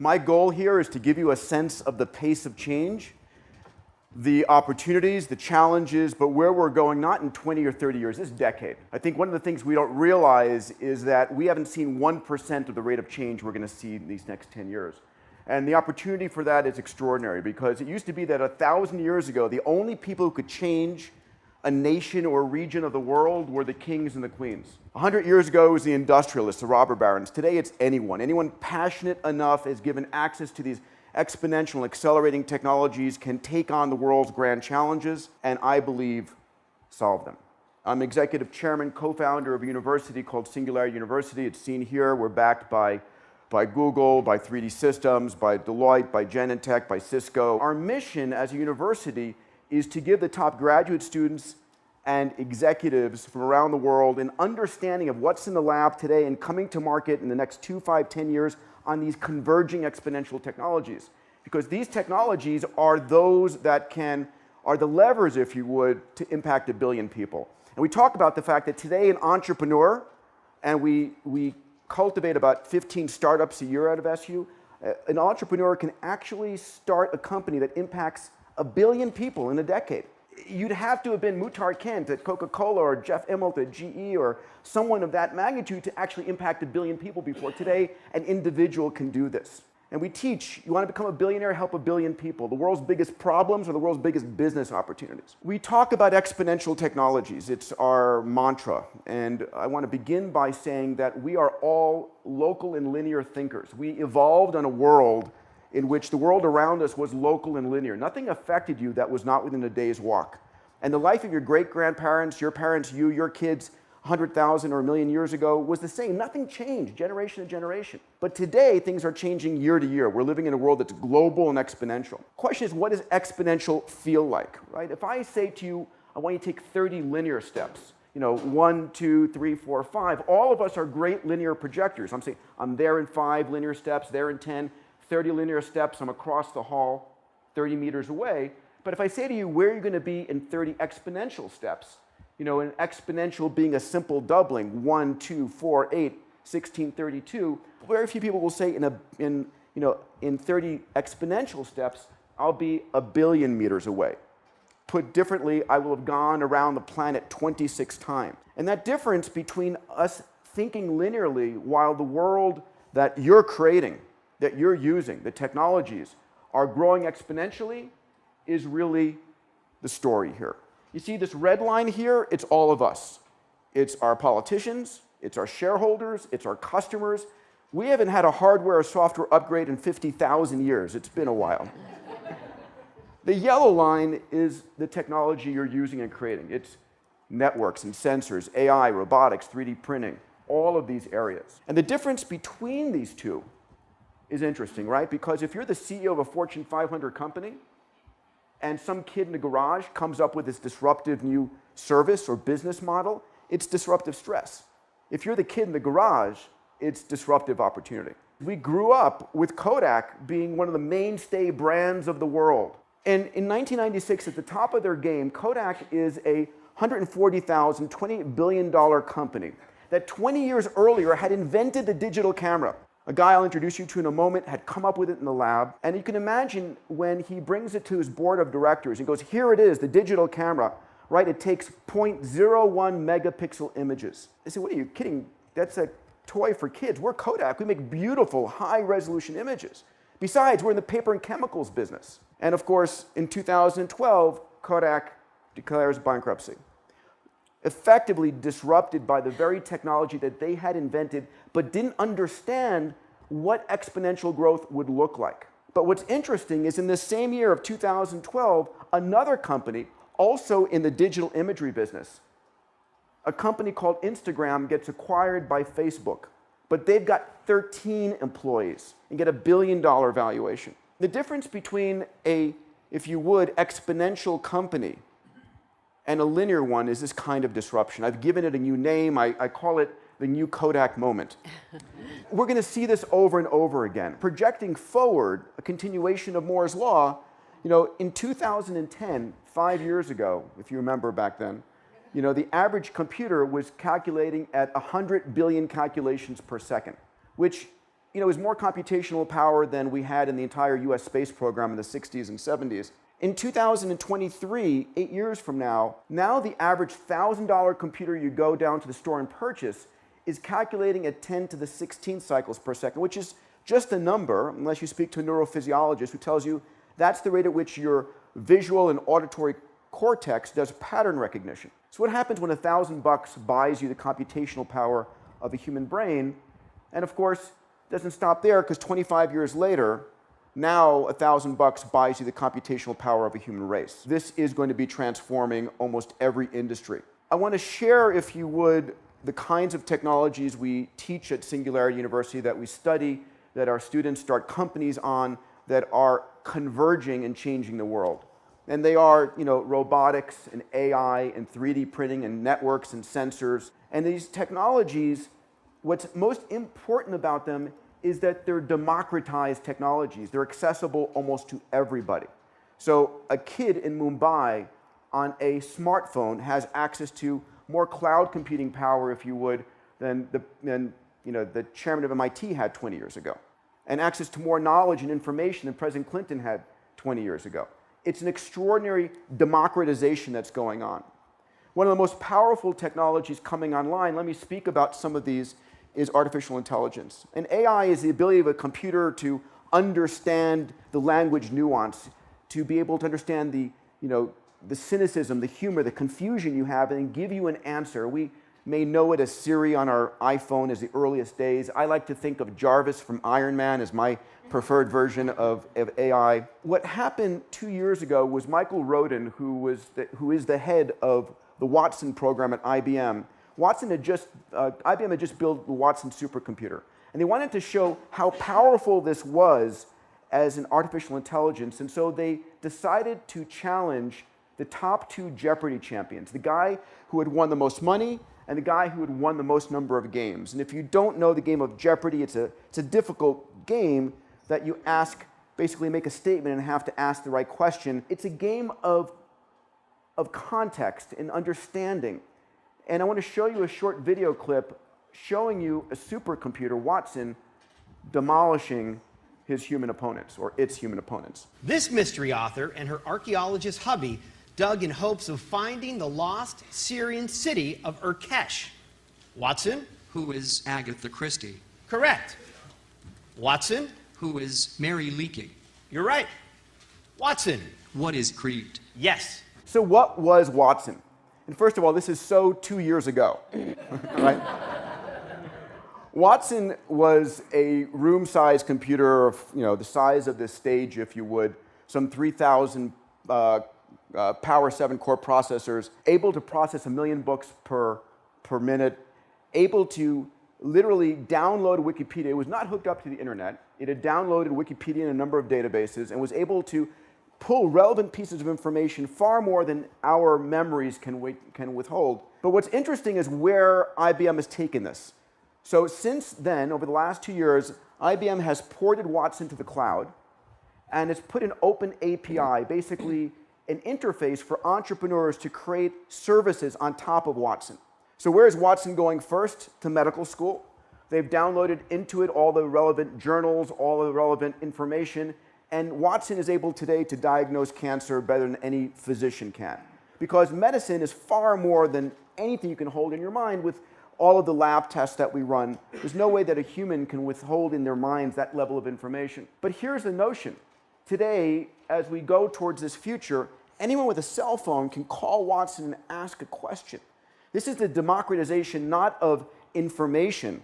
My goal here is to give you a sense of the pace of change, the opportunities, the challenges, but where we're going, not in 20 or 30 years, this decade. I think one of the things we don't realize is that we haven't seen 1% of the rate of change we're going to see in these next 10 years. And the opportunity for that is extraordinary, because it used to be that 1,000 years ago, the only people who could change a nation or region of the world were the kings and the queens. 100 years ago, it was the industrialists, the robber barons. Today, it's anyone. Anyone passionate enough is given access to these exponential and accelerating technologies, can take on the world's grand challenges, and I believe solve them. I'm executive chairman, co-founder of a university called Singularity University. It's seen here. We're backed by Google, by 3D Systems, by Deloitte, by Genentech, by Cisco. Our mission as a university is to give the top graduate students and executives from around the world an understanding of what's in the lab today and coming to market in the next 2, 5, 10 years on these converging exponential technologies. Because these technologies are those that are the levers, if you would, to impact 1 billion people. And we talk about the fact that today an entrepreneur, and we cultivate about 15 startups a year out of SU, an entrepreneur can actually start a company that impacts 1 billion people in a decade. You'd have to have been Muhtar Kent at Coca-Cola or Jeff Immelt at GE or someone of that magnitude to actually impact 1 billion people before today an individual can do this. And we teach, you want to become a billionaire, help 1 billion people. The world's biggest problems are the world's biggest business opportunities. We talk about exponential technologies. It's our mantra. And I want to begin by saying that we are all local and linear thinkers. We evolved on a world in which the world around us was local and linear. Nothing affected you that was not within a day's walk. And the life of your great-grandparents, your parents, you, your kids, 100,000 or 1 million years ago was the same. Nothing changed generation to generation. But today, things are changing year to year. We're living in a world that's global and exponential. The question is, what does exponential feel like, right? If I say to you, I want you to take 30 linear steps, 1, 2, 3, 4, 5, all of us are great linear projectors. I'm saying, I'm there in 5 linear steps, there in 10, 30 linear steps, I'm across the hall, 30 meters away. But if I say to you, where are you going to be in 30 exponential steps? An exponential being a simple doubling, 1, 2, 4, 8, 16, 32. Very few people will say in 30 exponential steps, I'll be 1 billion meters away. Put differently, I will have gone around the planet 26 times. And that difference between us thinking linearly while the world that you're creating, that you're using, the technologies, are growing exponentially is really the story here. You see this red line here, it's all of us. It's our politicians, it's our shareholders, it's our customers. We haven't had a hardware or software upgrade in 50,000 years. It's been a while. The yellow line is the technology you're using and creating. It's networks and sensors, AI, robotics, 3D printing, all of these areas. And the difference between these two is interesting, right? Because if you're the CEO of a Fortune 500 company and some kid in the garage comes up with this disruptive new service or business model, it's disruptive stress. If you're the kid in the garage, it's disruptive opportunity. We grew up with Kodak being one of the mainstay brands of the world. And in 1996, at the top of their game, Kodak is a $140,000, $28 billion company that 20 years earlier had invented the digital camera. A guy I'll introduce you to in a moment had come up with it in the lab. And you can imagine when he brings it to his board of directors and goes, here it is, the digital camera, right? It takes 0.01 megapixel images. They say, what are you kidding? That's a toy for kids. We're Kodak. We make beautiful, high-resolution images. Besides, we're in the paper and chemicals business. And of course, in 2012, Kodak declares bankruptcy, effectively disrupted by the very technology that they had invented, but didn't understand what exponential growth would look like. But what's interesting is in the same year of 2012, another company, also in the digital imagery business, a company called Instagram gets acquired by Facebook, but they've got 13 employees and get $1 billion valuation. The difference between a, if you would, exponential company and a linear one is this kind of disruption. I've given it a new name. I call it the new Kodak moment. We're going to see this over and over again. Projecting forward, a continuation of Moore's law, in 2010, 5 years ago, if you remember back then, the average computer was calculating at 100 billion calculations per second, which is more computational power than we had in the entire US space program in the 60s and 70s. In 2023, 8 years from now the average $1,000 computer you go down to the store and purchase is calculating at 10 to the 16th cycles per second, which is just a number, unless you speak to a neurophysiologist who tells you that's the rate at which your visual and auditory cortex does pattern recognition. So what happens when $1,000 buys you the computational power of a human brain? And of course, it doesn't stop there, because 25 years later, now $1,000 buys you the computational power of a human race. This is going to be transforming almost every industry. I want to share, if you would, the kinds of technologies we teach at Singularity University, that we study, that our students start companies on, that are converging and changing the world. And they are, robotics and AI and 3D printing and networks and sensors. And these technologies, what's most important about them is that they're democratized technologies. They're accessible almost to everybody. So a kid in Mumbai on a smartphone has access to more cloud computing power, if you would, than the chairman of MIT had 20 years ago, and access to more knowledge and information than President Clinton had 20 years ago. It's an extraordinary democratization that's going on. One of the most powerful technologies coming online, let me speak about some of these, is artificial intelligence. And AI is the ability of a computer to understand the language nuance, to be able to understand the cynicism, the humor, the confusion you have, and give you an answer. We may know it as Siri on our iPhone as the earliest days. I like to think of Jarvis from Iron Man as my preferred version of AI. What happened 2 years ago was Michael Rodin, who is the head of the Watson program at IBM. IBM had just built the Watson supercomputer, and they wanted to show how powerful this was as an artificial intelligence, and so they decided to challenge the top 2 Jeopardy champions, the guy who had won the most money and the guy who had won the most number of games. And if you don't know the game of Jeopardy, it's a difficult game that you basically make a statement and have to ask the right question. It's a game of context and understanding. And I want to show you a short video clip showing you a supercomputer, Watson, demolishing his human opponents, or its human opponents. This mystery author and her archaeologist hubby dug in hopes of finding the lost Syrian city of Urkesh. Watson? Who is Agatha Christie? Correct. Watson? Who is Mary Leakey? You're right. Watson? What is Crete? Yes. So what was Watson? And first of all, this is so 2 years ago, right? Watson was a room-sized computer of, the size of this stage, if you would, some 3,000 Power 7 core processors, able to process 1 million books per minute, able to literally download Wikipedia. It was not hooked up to the internet. It had downloaded Wikipedia in a number of databases and was able to pull relevant pieces of information far more than our memories can withhold. But what's interesting is where IBM has taken this. So since then, over the last 2 years, IBM has ported Watson to the cloud, and it's put an open API, basically an interface for entrepreneurs to create services on top of Watson. So where is Watson going first? To medical school. They've downloaded into it all the relevant journals, all the relevant information, and Watson is able today to diagnose cancer better than any physician can. Because medicine is far more than anything you can hold in your mind with all of the lab tests that we run. There's no way that a human can withhold in their minds that level of information. But here's the notion. Today, as we go towards this future, anyone with a cell phone can call Watson and ask a question. This is the democratization not of information,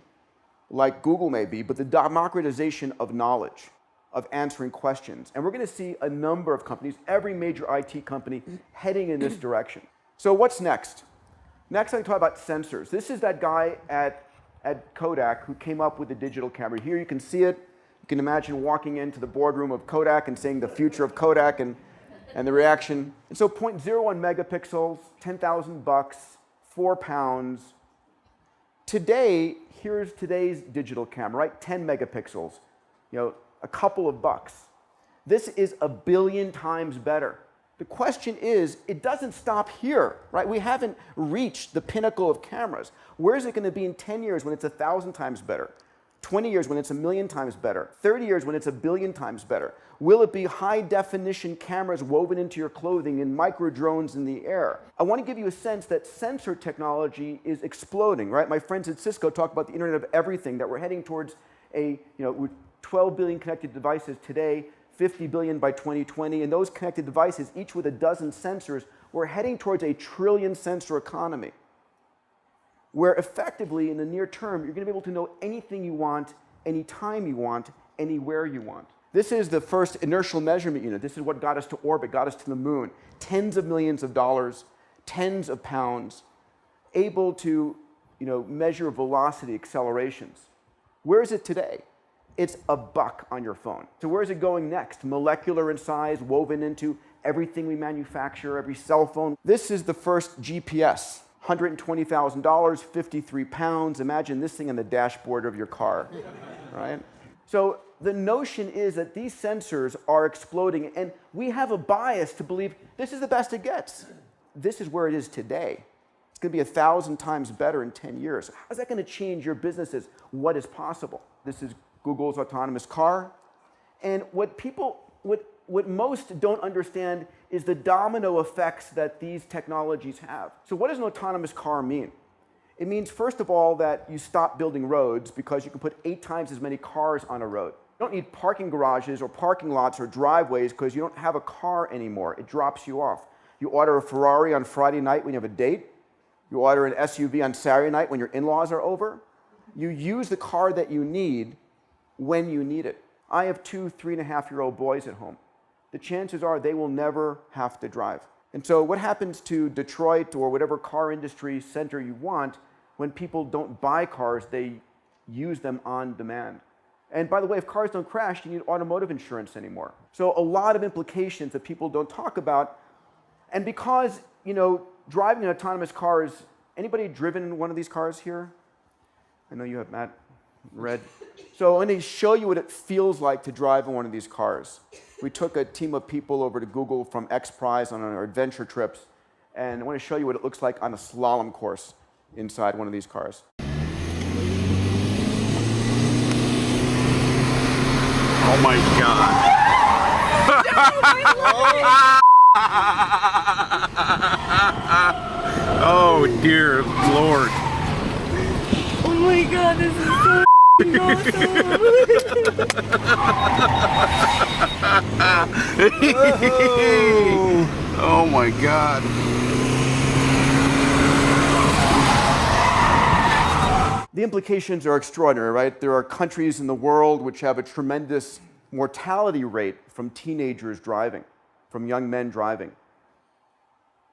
like Google may be, but the democratization of knowledge, of answering questions. And we're going to see a number of companies, every major IT company, heading in this direction. So what's next? Next, I'm going to talk about sensors. This is that guy at Kodak who came up with the digital camera. Here you can see it. You can imagine walking into the boardroom of Kodak and saying the future of Kodak and the reaction. And so 0.01 megapixels, 10,000 bucks, 4 pounds. Today, here's today's digital camera, right? 10 megapixels, a couple of bucks. This is 1 billion times better. The question is, it doesn't stop here, right? We haven't reached the pinnacle of cameras. Where is it going to be in 10 years when it's 1,000 times better? 20 years when it's 1,000,000 times better? 30 years when it's 1,000,000,000 times better? Will it be high-definition cameras woven into your clothing and micro-drones in the air? I want to give you a sense that sensor technology is exploding, right? My friends at Cisco talk about the Internet of Everything, that we're heading towards with 12 billion connected devices today, 50 billion by 2020, and those connected devices, each with a dozen sensors, we're heading towards a trillion sensor economy, where effectively in the near term, you're going to be able to know anything you want, anytime you want, anywhere you want. This is the first inertial measurement unit. This is what got us to orbit, got us to the moon. Tens of millions of dollars, tens of pounds, able to measure velocity accelerations. Where is it today? It's $1 on your phone. So where is it going next? Molecular in size, woven into everything we manufacture, every cell phone. This is the first GPS. $120,000, 53 pounds. Imagine this thing on the dashboard of your car, right? So the notion is that these sensors are exploding, and we have a bias to believe this is the best it gets. This is where it is today. It's going to be 1,000 times better in 10 years. How's that going to change your businesses? What is possible? This is Google's autonomous car. And what most don't understand is the domino effects that these technologies have. So what does an autonomous car mean? It means, first of all, that you stop building roads because you can put 8 times as many cars on a road. You don't need parking garages or parking lots or driveways because you don't have a car anymore. It drops you off. You order a Ferrari on Friday night when you have a date. You order an SUV on Saturday night when your in-laws are over. You use the car that you need when you need it. I have 2 3.5-year-old boys at home. The chances are they will never have to drive. And so what happens to Detroit or whatever car industry center you want when people don't buy cars, they use them on demand? And by the way, if cars don't crash, you need automotive insurance anymore. So a lot of implications that people don't talk about. And because, driving an autonomous car is, anybody driven one of these cars here? I know you have, Matt, Red. So I'm going to show you what it feels like to drive in one of these cars. We took a team of people over to Google from X Prize on our adventure trips, and I want to show you what it looks like on a slalom course inside one of these cars. Oh my God. Oh dear Lord. Oh my God, this is so Oh my God. The implications are extraordinary, right? There are countries in the world which have a tremendous mortality rate from teenagers driving, from young men driving.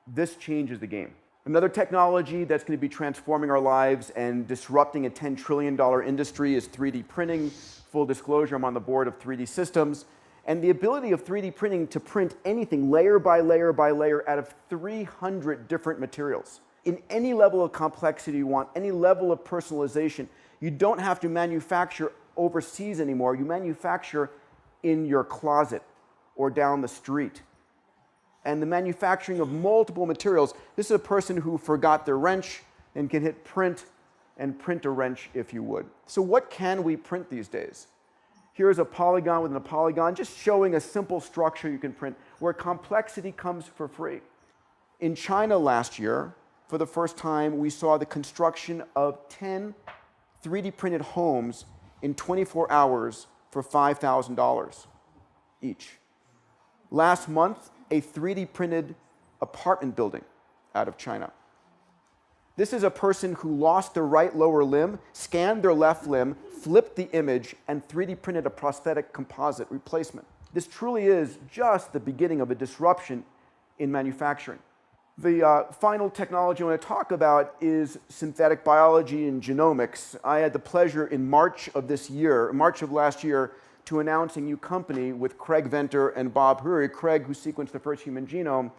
This changes the game. Another technology that's going to be transforming our lives and disrupting a $10 trillion industry is 3D printing. Full disclosure, I'm on the board of 3D Systems. And the ability of 3D printing to print anything layer by layer by layer out of 300 different materials. In any level of complexity you want, any level of personalization, you don't have to manufacture overseas anymore. You manufacture in your closet or down the street. And the manufacturing of multiple materials. This is a person who forgot their wrench and can hit print and print a wrench if you would. So what can we print these days? Here's a polygon within a polygon, just showing a simple structure you can print where complexity comes for free. In China last year, for the first time, we saw the construction of 10 3D printed homes in 24 hours for $5,000 each. Last month, a 3D printed apartment building out of China. This is a person who lost their right lower limb, scanned their left limb, flipped the image, and 3D printed a prosthetic composite replacement. This truly is just the beginning of a disruption in manufacturing. The final technology I want to talk about is synthetic biology and genomics. I had the pleasure in March of last year, to announce a new company with Craig Venter and Bob Hurry. Craig, who sequenced the first human genome,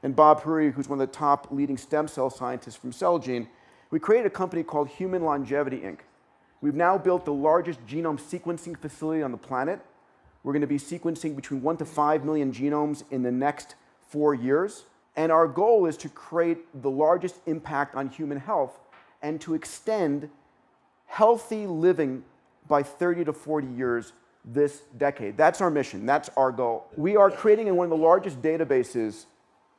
and Bob Hurry, who's one of the top leading stem cell scientists from Celgene. We created a company called Human Longevity, Inc. We've now built the largest genome sequencing facility on the planet. We're going to be sequencing between 1 to 5 million genomes in the next 4 years. And our goal is to create the largest impact on human health and to extend healthy living by 30 to 40 years this decade. That's our mission. That's our goal. We are creating in one of the largest databases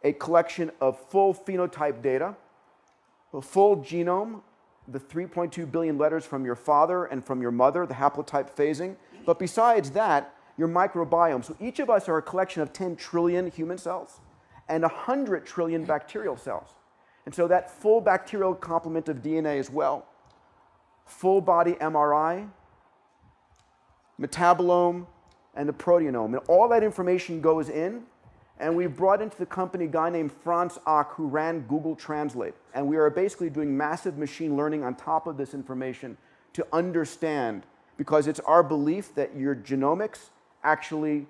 a collection of full phenotype data, a full genome, the 3.2 billion letters from your father and from your mother, the haplotype phasing. But besides that, your microbiome. So each of us are a collection of 10 trillion human cells and 100 trillion bacterial cells. And so that full bacterial complement of DNA as well. Full body MRI, metabolome, and the proteome. And all that information goes in, and we've brought into the company a guy named Franz Ock who ran Google Translate. And we are basically doing massive machine learning on top of this information to understand, because it's our belief that your genomics actually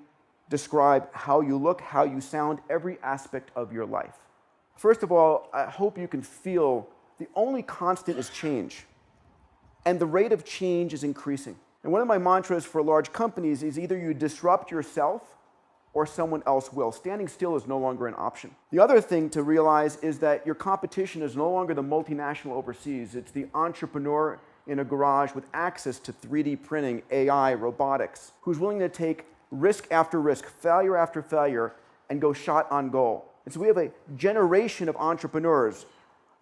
describe how you look, how you sound, every aspect of your life. First of all, I hope you can feel the only constant is change. And the rate of change is increasing. And one of my mantras for large companies is either you disrupt yourself or someone else will. Standing still is no longer an option. The other thing to realize is that your competition is no longer the multinational overseas. It's the entrepreneur in a garage with access to 3D printing, AI, robotics, who's willing to take risk after risk, failure after failure, and go shot on goal. And so we have a generation of entrepreneurs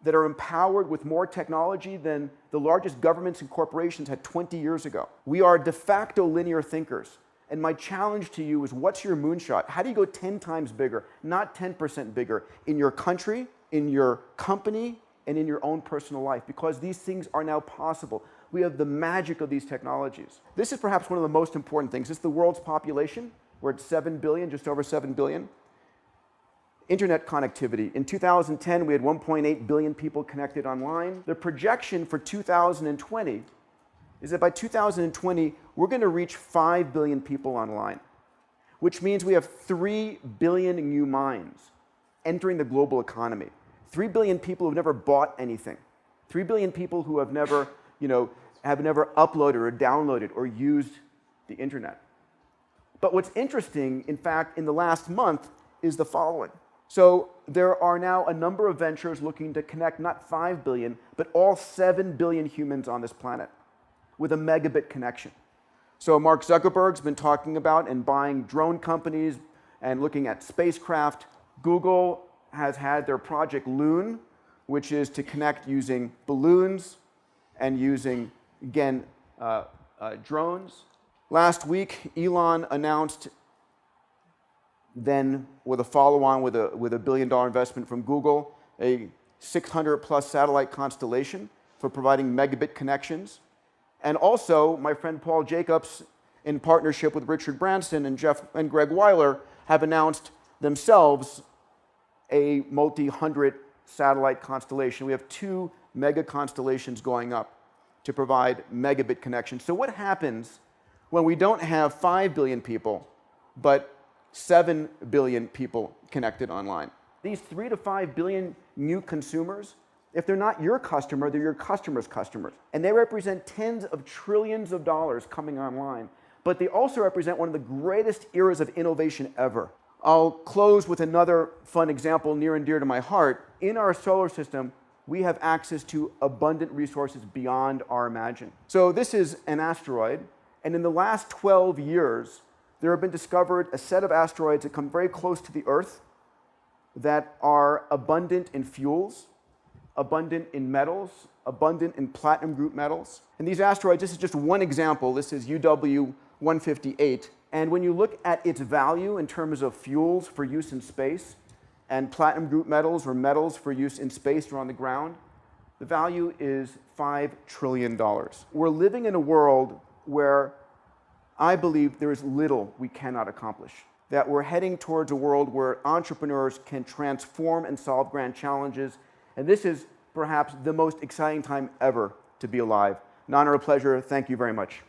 that are empowered with more technology than the largest governments and corporations had 20 years ago. We are de facto linear thinkers. And my challenge to you is, what's your moonshot? How do you go 10 times bigger, not 10% bigger, in your country, in your company, and in your own personal life? Because these things are now possible. We have the magic of these technologies. This is perhaps one of the most important things. This is the world's population. We're at 7 billion, just over 7 billion. Internet connectivity. In 2010, we had 1.8 billion people connected online. The projection for 2020 is that by 2020, we're going to reach 5 billion people online, which means we have 3 billion new minds entering the global economy. 3 billion people who've never bought anything. 3 billion people who have never, have never uploaded or downloaded or used the internet. But what's interesting, in fact, in the last month is the following. So there are now a number of ventures looking to connect not 5 billion, but all 7 billion humans on this planet with a megabit connection. So Mark Zuckerberg's been talking about and buying drone companies and looking at spacecraft. Google has had their project Loon, which is to connect using balloons and using, again, drones. Last week, Elon announced, then with a follow-on with a $1 billion investment from Google, a 600-plus satellite constellation for providing megabit connections. And also, my friend Paul Jacobs, in partnership with Richard Branson and Greg Weiler, have announced themselves a multi-hundred satellite constellation. We have 2 mega constellations going up to provide megabit connections. So what happens when we don't have 5 billion people, but 7 billion people connected online? These 3 to 5 billion new consumers, if they're not your customer, they're your customer's customers. And they represent tens of trillions of dollars coming online. But they also represent one of the greatest eras of innovation ever. I'll close with another fun example near and dear to my heart. In our solar system, we have access to abundant resources beyond our imagine. So this is an asteroid, and in the last 12 years, there have been discovered a set of asteroids that come very close to the Earth that are abundant in fuels, abundant in metals, abundant in platinum group metals. And these asteroids, this is just one example. This is UW-158. And when you look at its value in terms of fuels for use in space and platinum group metals or metals for use in space or on the ground, the value is $5 trillion. We're living in a world where I believe there is little we cannot accomplish. That we're heading towards a world where entrepreneurs can transform and solve grand challenges. And this is perhaps the most exciting time ever to be alive. An honor, a pleasure. Thank you very much.